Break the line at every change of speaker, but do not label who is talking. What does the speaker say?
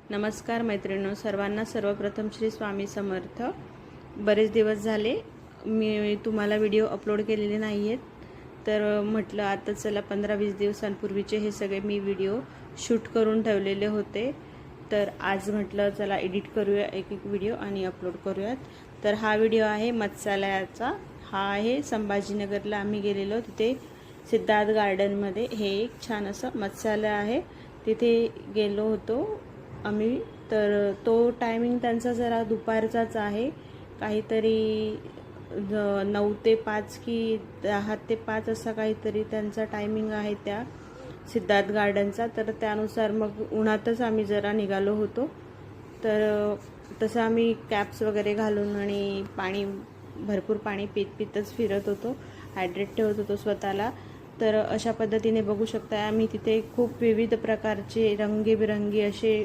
नमस्कार मैत्रिणींनो, सर्वांना सर्वप्रथम श्री स्वामी समर्थ। बरेच दिवस झाले मी तुम्हाला व्हिडिओ अपलोड केलेले नाही आहेत, तर म्हटलं आता चला 15-20 दिवसांपूर्वीचे हे सगळे मी व्हिडिओ शूट करून ठेवलेले होते। तर आज म्हटलं चला एडिट करूया एक व्हिडिओ आणि अपलोड करूयात। तर हा व्हिडिओ आहे मत्स्यालयाचा। हा आहे संभाजीनगरला आम्ही गेलेलो, तिथे सिद्धार्थ गार्डनमध्ये हे एक छान असं मत्स्यालय आहे, तिथे गेलो होतो आम्ही। तर तो टायमिंग त्यांचा जरा दुपारचाच आहे, काहीतरी 9 ते 5 की 10 ते 5 असा काहीतरी त्यांचा टायमिंग आहे त्या सिद्धार्थ गार्डनचा। तर त्यानुसार मग उन्हातच आम्ही जरा निघालो होतो। तर तसं आम्ही कॅप्स वगैरे घालून आणि भरपूर पाणी पीतच फिरत होतो, हायड्रेट ठेवत होतो स्वतःला। तर अशा पद्धतीने बघू शकता आम्ही तिथे खूप विविध प्रकारचे रंगीबिरंगी असे